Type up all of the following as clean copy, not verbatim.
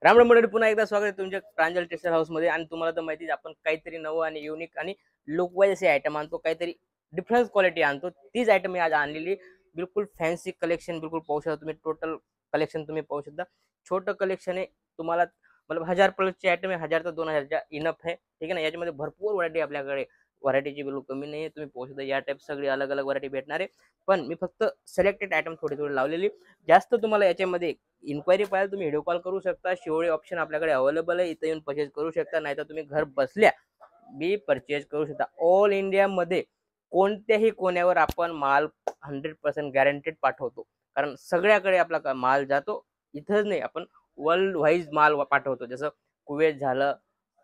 राम राम मंडळी, पुन्हा एकदा स्वागत आहे तुमच्या प्रांजल टेक्सटाईल हाऊस मध्ये। आणि तुम्हाला तर माहितीच, आपण काहीतरी नवं आणि युनिक आणि लुक वाईज असे आयटम आणतो, काहीतरी डिफरन्स क्वालिटी आणतो। तीच आयटम मी आज आणलेली, बिलकुल फॅन्सी कलेक्शन। बिलकुल पाहू शकता तुम्ही, टोटल कलेक्शन तुम्ही पाहू शकता। छोटं कलेक्शन आहे, तुम्हाला मतलब 1000 प्लसची आयटम आहे, 1000 ते 2000च्या इनफ आहे, ठीक आहे ना। याच्यामध्ये भरपूर व्हरायटी आपल्याकडे, व्हरायटीची बिलकुल कमी नाही आहे। तुम्ही पाहू शकता या टाइप सगळी अलग अलग व्हरायटी भेटणार आहे, पण मी फक्त सिलेक्टेड आयटम थोडी थोडी लावलेली। जास्त तुम्हाला याच्यामध्ये इन्क्वायरी पाहिजे तुम्ही व्हिडिओ कॉल करू शकता। शिवळे ऑप्शन आपल्याकडे अवेलेबल आहे, इथे येऊन परचेज करू शकता, नाहीतर तुम्ही घर बसल्या बी परचेज करू शकता। ऑल इंडिया मध्ये कोणत्याही कोण्यावर आपण माल 100% गॅरंटेड पाठवतो, कारण सगळ्याकडे आपला माल जातो। इथंच नाही, आपण वर्ल्ड वाईज माल पाठवतो, जसं कुवेत झालं,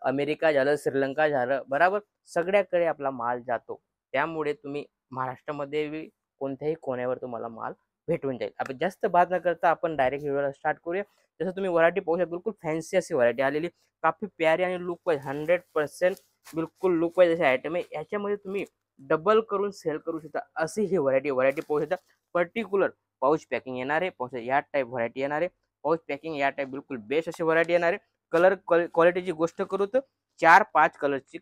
अमेरिका झालं, श्रीलंका झालं, बराबर सगळ्याकडे आपला माल जातो। त्यामुळे तुम्ही महाराष्ट्रामध्ये कोणत्याही कोण्यावर तुम्हाला माल भेटून जाईल। आपण जास्त बात न करता आपण डायरेक्ट व्हिडिओला स्टार्ट करूया। जसं तुम्ही व्हरायटी पाहू शकता, बिलकुल फॅन्सी अशी व्हरायटी आलेली, काफी प्यारी आणि लुक वाईज 100% बिलकुल लुक वाईज असे आयटम आहे। याच्यामध्ये तुम्ही डबल करून सेल करू शकता, अशी ही व्हरायटी पाहू शकता। पर्टिक्युलर पाऊच पॅकिंग येणार आहे, पाहू शकता या टाईप व्हरायटी येणार आहे। पाऊच पॅकिंग या टाईप बिलकुल बेस्ट अशी व्हरायटी येणार आहे। कलर क्वालिटीची गोष्ट करू तर 4-5 कलरची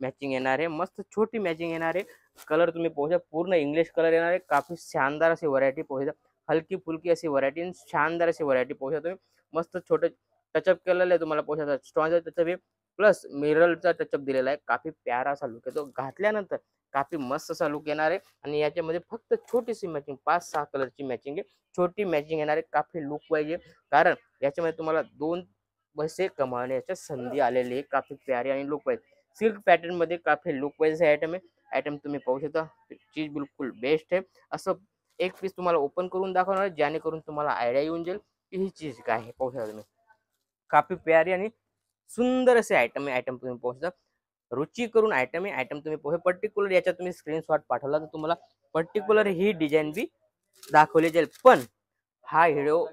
मॅचिंग येणार आहे, मस्त छोटी मॅचिंग येणार आहे। कलर तुम्ही पाहू शकता, पूर्ण इंग्लिश कलर येणार आहे। काफी शानदार अशी व्हरायटी पाहू शकता, हलकी फुलकी अशी व्हरायटी, शानदार अशी व्हरायटी पाहू शकता तुम्ही। मस्त छोटे टचअप केलेलं आहे, तुम्हाला पाहू शकता स्टॉनचा टचअप आहे, प्लस मिररचा टचअप दिलेला आहे। काफी प्यारा असा लुक आहे, तो घातल्यानंतर काफी मस्त असा लुक येणार आहे। आणि याच्यामध्ये फक्त छोटीशी मॅचिंग, 5-6 कलरची मॅचिंग आहे, छोटी मॅचिंग येणार आहे। काफी लुक वाईज आहे, कारण याच्यामध्ये तुम्हाला 2 पैसे कमावण्याच्या संधी आलेली आहे। काफी प्यारी आणि लुक वाईज सिल्क पॅटर्न मध्ये काफी लुक वाईज आयटम आहे। आयटम तुम्ही पाहू शकता, चीज बिलकुल बेस्ट आहे। असं एक पीस तुम्हाला ओपन करून दाखवणार आहे, जेणेकरून तुम्हाला आयडिया येऊन जाईल की ही चीज काय आहे। पाहू शकता तुम्ही, काफी प्यारी आणि सुंदर असे आयटम आहे। आयटम तुम्ही पाहू शकता, रुची करून आयटम आहे। आयटम तुम्ही पाहू, पर्टिक्युलर याच्यात तुम्ही स्क्रीनशॉट पाठवला तर तुम्हाला पर्टिक्युलर ही डिझाईन बी दाखवली जाईल। पण हा व्हिडिओ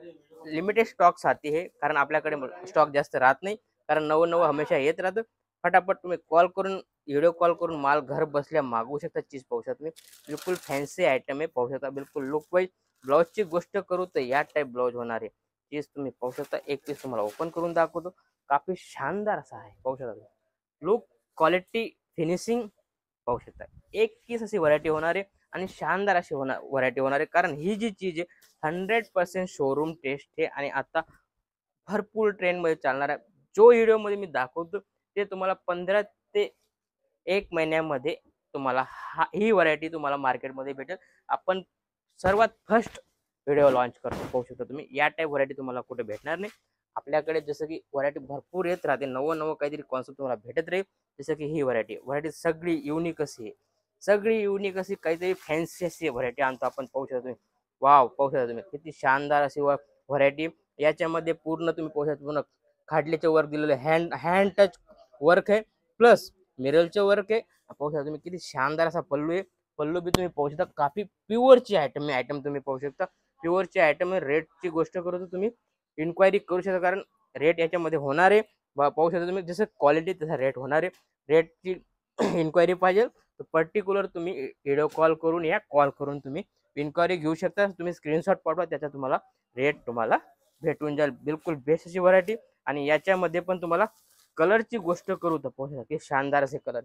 लिमिटेड स्टॉक साठी आहे, कारण आपल्याकडे स्टॉक जास्त राहत नाही, कारण नवं नवं हमेशा येत राहतं। फटाफट तुम्ही कॉल करून, व्हिडिओ कॉल करून माल घर बसल्या मागवू शकता। चीज पाहू शकता तुम्ही, बिलकुल फॅन्सी आयटम आहे, पाहू शकता बिलकुल लुक वाईज। ब्लाउजची गोष्ट करू तर या टाईप ब्लाउज होणार आहे। चीज तुम्ही पाहू शकता, एक पीस तुम्हाला ओपन करून दाखवतो, काफी शानदार असा आहे। पाहू शकता लुक, क्वालिटी, फिनिशिंग पाहू शकता। एक पीस अशी व्हरायटी होणार आहे आणि शानदार अशी व्हरायटी होणार आहे, कारण ही जी चीज आहे 100% शोरूम टेस्ट आहे आणि आता भरपूर ट्रेंड मध्ये चालणार आहे। जो व्हिडिओ मध्ये मी दाखवतो ते तुम्हाला 15 ते 1 महिन्यामध्ये तुम्हाला ही व्हरायटी तुम्हाला मार्केटमध्ये भेटेल। आपण सर्वात फर्स्ट व्हिडिओ लॉन्च करतो, पाहू शकता तुम्ही या टाईप व्हरायटी तुम्हाला कुठे भेटणार नाही आपल्याकडे। जसं की व्हरायटी भरपूर येत राहते, नवं नवं काहीतरी कॉन्सेप्ट तुम्हाला भेटत राहील। जसं की ही व्हरायटी सगळी युनिक अशी आहे, सगळी युनिक अशी काहीतरी फॅन्सी अशी व्हरायटी आणतो आपण। पाहू शकता तुम्ही, वाव, पाहू शकता तुम्ही किती शानदार अशी व्हरायटी। याच्यामध्ये पूर्ण तुम्ही पाहू शकता, पूर्ण खाडलीचे वर्क दिलेले, हँड टच वर्क आहे, प्लस मिररचे वर्क आहे। पाहू शकता तुम्ही किती शानदार असा पल्लू आहे। पल्लू बी तुम्ही पाहू शकता, काफी प्युअरची आयटम आहे। आयटम तुम्ही पाहू शकता, प्युअरची आयटम आहे। रेटची गोष्ट करू तर तुम्ही इन्क्वायरी करू शकता, कारण रेट याच्यामध्ये होणार आहे। पाहू शकता तुम्ही, जसं क्वालिटी तसा रेट होणार आहे। रेटची इन्क्वायरी पाहिजे तर पर्टिक्युलर तुम्ही व्हिडिओ कॉल करून या, कॉल करून तुम्ही इन्क्वायरी घेऊ शकता। तुम्ही स्क्रीनशॉट पाठवा, त्याचा तुम्हाला रेट तुम्हाला भेटून जाईल। बिलकुल बेस्ट अशी व्हरायटी। आणि याच्यामध्ये पण तुम्हाला कलरची गोष्ट करू तर पाहू शकता की शानदार असे कलर,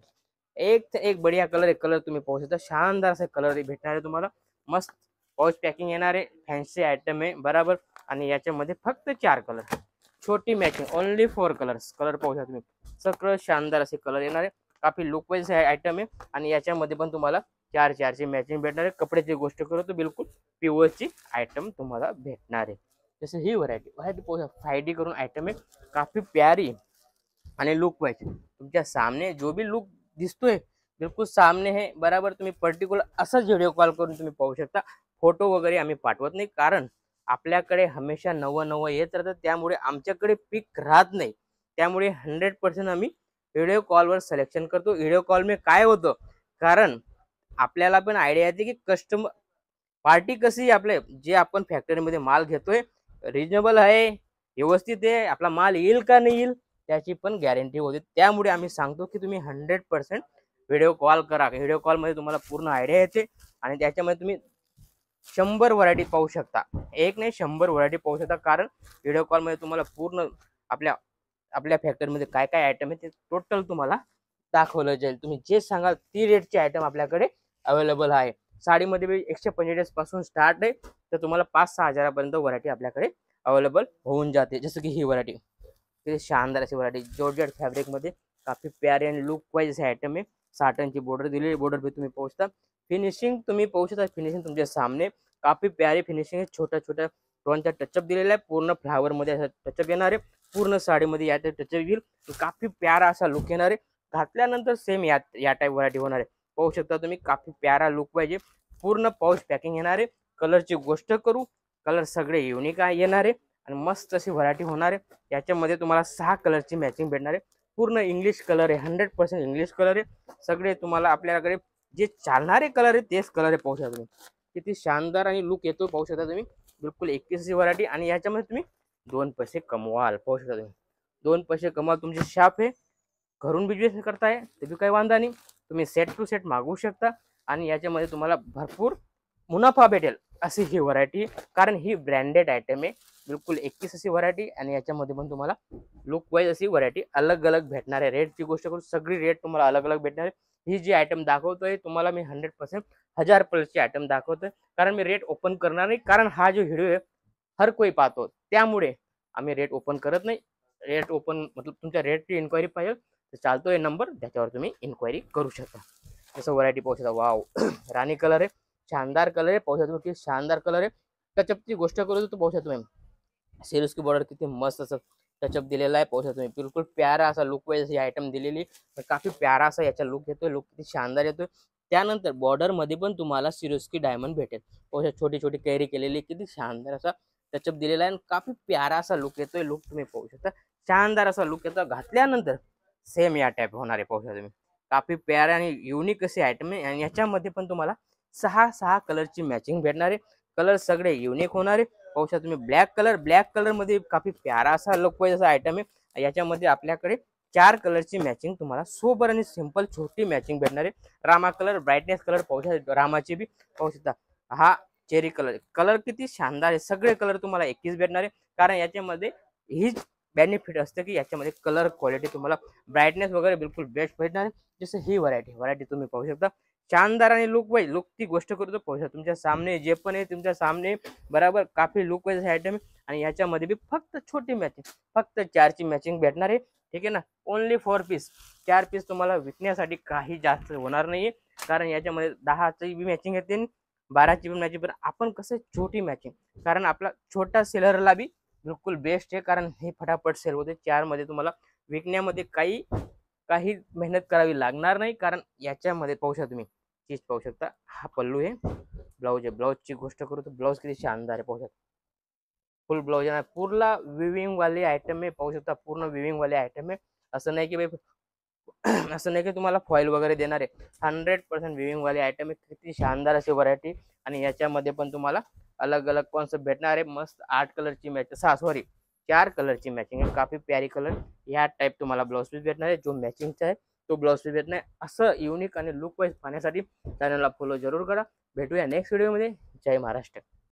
एक ते एक बढिया कलर आहे। कलर तुम्ही पाहू शकता, शानदार असे कलर भेटणार आहे तुम्हाला। मस्त पाऊच पॅकिंग येणार आहे, फॅन्सी आयटम आहे, बराबर। आणि याच्यामध्ये फक्त 4 कलर, छोटी मॅचिंग, ओनली 4 कलर्स। कलर पाहू शकता तुम्ही, सगळं शानदार असे कलर येणार आहे। काफी लुक वाईज आयटम आहे, आणि याच्यामध्ये पण तुम्हाला 4-4ची मॅचिंग भेटणार आहे। कपड्याची गोष्ट करू तर बिलकुल प्युअरची आयटम तुम्हाला भेटणार आहे। जसं ही व्हरायटी पाहू शकता, 5D करून आयटम आहे, काफी प्यारी आणि लुक वाईज तुमच्या सामने जो भी लुक दिसतोय बिलकुल सामने है, बराबर। तुम्ही पर्टिक्युलर असाच व्हिडिओ कॉल करून तुम्ही पाहू शकता। फोटो वगैरे आम्ही पाठवत नाही, कारण आपल्याकडे हमेशा नवं नवं येत राहतं, त्यामुळे आमच्याकडे पिक राहत नाही। त्यामुळे 100% आम्ही व्हिडिओ कॉलवर सिलेक्शन करतो। व्हिडिओ कॉल में काय होतं, कारण आपल्याला पण आयडिया येते की कस्टमर पार्टी कशी, आपले जे आपण फॅक्टरीमध्ये माल घेतोय रिजनेबल आहे, व्यवस्थित आहे, आपला माल येईल का नाही येईल त्याची पण गॅरंटी होते। त्यामुळे आम्ही सांगतो की तुम्ही 100% व्हिडिओ कॉल करा। व्हिडिओ कॉल मध्ये तुम्हाला पूर्ण आयडिया येते, आणि त्याच्यामध्ये तुम्ही 100 व्हरायटी पाहू शकता, एक नाही 100 व्हरायटी पाहू शकता, कारण व्हिडिओ कॉल मध्ये तुम्हाला पूर्ण आपल्या आपल्या फॅक्टरीमध्ये काय काय आयटम आहे ते टोटल तुम्हाला दाखवलं जाईल. तुम्ही जे सांगाल ती रेटचे आयटम आपल्याकडे अवेलेबल आहे. साडीमध्ये बी 145 पासून स्टार्ट आहे, तर तुम्हाला 5-6 हजारापर्यंत व्हरायटी आपल्याकडे अवेलेबल होऊन जाते. जसं की ही व्हरायटी, किती शानदार अशी व्हरायटी जॉर्जेट फॅब्रिकमध्ये काफी प्यारे आणि लुक वाईज असे आयटम आहे. साटनची बॉर्डर दिलेली, बॉर्डर भी तुम्ही पाहू शकता. फिनिशिंग तुम्ही पाहू शकता, फिनिशिंग तुमच्या सामने काफी प्यारी फिनिशिंग आहे. छोट्या छोट्या स्टोनचा टचअप दिलेला आहे. पूर्ण फ्लावरमध्ये असं टचअप येणार आहे. पूर्ण साडीमध्ये या टाईप टचअप येईल. काफी प्यारा असा लुक येणार आहे. घातल्यानंतर सेम या टाईप व्हरायटी होणार आहे. पाहू शकता तुम्ही, काफी प्यारा लुक पाहिजे. पूर्ण पाऊच पॅकिंग येणार आहे. कलरची गोष्ट करू, कलर सगळे युनिक येणार आहे आणि मस्त अशी व्हरायटी होणार आहे. याच्यामध्ये तुम्हाला 6 कलरची मॅचिंग भेटणार आहे. पूर्ण इंग्लिश कलर आहे, 100% इंग्लिश कलर आहे. सगळे तुम्हाला आपल्याकडे जे चालणारे कलर आहे तेच कलर आहे. पाहू शकता तुम्ही किती शानदार आणि लुक येतो. पाहू शकता तुम्ही, बिलकुल 21ची व्हरायटी आणि याच्यामध्ये तुम्ही 2 पैसे कमवाल. पाहू शकता तुम्ही, 2 पैसे कमवाल. तुमची शॉप आहे, घरून बिझनेस करताय ते बी काही वांधा नाही. तुम्ही सेट टू सेट मागवू शकता आणि याच्यामध्ये तुम्हाला भरपूर मुनाफा भेटेल अशी ही व्हरायटी, कारण ही ब्रँडेड आयटम आहे. बिलकुल 21 अशी व्हरायटी आणि याच्यामध्ये पण तुम्हाला लुक वाईज अशी व्हरायटी अलग अलग भेटणार आहे. रेटची गोष्ट करू, सगळी रेट तुम्हाला अलग अलग भेटणार आहे. ही जी आयटम दाखवतोय तुम्हाला मी 100% 1000+ आयटम दाखवतोय, कारण मी रेट ओपन करणार नाही. कारण हा जो व्हिडिओ आहे हर कोई पाहतो, त्यामुळे आम्ही रेट ओपन करत नाही. रेट ओपन मतलब तुमच्या रेटची इन्क्वायरी पाहिजे तर चालतोय नंबर, त्याच्यावर तुम्ही इन्क्वायरी करू शकता. जसं व्हरायटी पाहू शकता, वाव राणी कलर आहे, शानदार कलर आहे. पाहू शकता तुम्ही किती शानदार कलर आहे. टचअपची गोष्ट करू तर पाहू शकता तुम्ही, सिरीज की बॉर्डर किती मस्त असं टचअप दिलेला आहे. पाहू शकता तुम्ही, बिलकुल प्यारा असा लुक वाईज ही आयटम दिलेली, काफी प्यारा असा याचा लुक येतोय. लुक किती शानदार येतोय. त्यानंतर बॉर्डर मध्ये पण तुम्हाला सिरोस्की डायमंड भेटेल. पाहू शकता छोटी छोटी कैरी केलेली, किती शानदार असा टचअप दिलेला आहे आणि काफी प्यारा असा लुक येतोय. लुक तुम्ही पाहू शकता, शानदार असा लुक येतो. घातल्यानंतर सेम या टाईप होणार आहे. पाहू शकता तुम्ही, काफी प्यारा आणि युनिक असे आयटम आहे आणि याच्यामध्ये पण तुम्हाला 6 कलरची मॅचिंग भेटणार आहे. कलर सगळे युनिक होणार आहे. पाहू शकता तुम्ही, ब्लॅक कलर मध्ये काफी प्यारा असा लुक वाईज असा आयटम आहे. याच्यामध्ये आपल्याकडे 4 कलरची मॅचिंग तुम्हाला सोबर आणि सिंपल छोटी मॅचिंग भेटणार आहे. रामा कलर, ब्राईटनेस कलर पाहू शकता, रामाची बी पाहू शकता. हा चेरी कलर किती शानदार आहे. सगळे कलर तुम्हाला 21 भेटणार आहे, कारण याच्यामध्ये हीच बेनिफिट असते की याच्यामध्ये कलर क्वालिटी तुम्हाला ब्राईटनेस वगैरे बिलकुल बेस्ट भेटणार आहे. जसं ही व्हरायटी तुम्ही पाहू शकता, शानदार आणि लुक वाईज. लुकची गोष्ट करतो पाहू शकता, तुमच्या सामने जे पण आहे तुमच्या सामने बराबर काफी लुक वाईज आयटम आहे. आणि याच्यामध्ये बी फक्त छोटी मॅचिंग, फक्त 4ची मॅचिंग भेटणार आहे. ठीक आहे ना, ओनली 4 पीस. 4 पीस तुम्हाला विकण्यासाठी काही जास्त होणार नाहीये, कारण याच्यामध्ये 10ची बी मॅचिंग येते, 12ची बी मॅचिंग. पण आपण कसं छोटी मॅचिंग, कारण आपला छोटा सेलरला बी बिलकुल बेस्ट आहे, कारण हे फटाफट सेल होते. 4 मध्ये तुम्हाला विकण्यामध्ये काही मेहनत करावी लागणार नाही. कारण याच्यामध्ये पाहू शकता तुम्ही, चीज पाहू शकता. हा पल्लू आहे, ब्लाऊज आहे. ब्लाऊजची गोष्ट करू तर ब्लाऊज किती शानदार आहे. पाहू शकता, फुल ब्लाऊज आहे. पूर्ण विविंग वाले आयटम आहे. पाहू शकता, पूर्ण विविंग वाले आयटम आहे. असं नाही की बाई असं नाही की तुम्हाला फॉईल वगैरे देणार आहे. 100% विविंग वाले आयटम आहे. किती शानदार अशी व्हरायटी. आणि याच्यामध्ये पण तुम्हाला अलग अलग कॉन्सेप्ट भेटणार आहे. मस्त 8 कलरची मॅच, 4 कलरची मॅचिंग आहे. काफी प्यारी कलर या टाईप तुम्हाला ब्लाऊज पीस भेटणार आहे. जो मॅचिंगचा आहे तो ब्लाऊज पीस भेटणार आहे. असं युनिक आणि लुक वाईज पाहण्यासाठी चॅनलला फॉलो जरूर करा. भेटूया नेक्स्ट व्हिडिओमध्ये. जय महाराष्ट्र.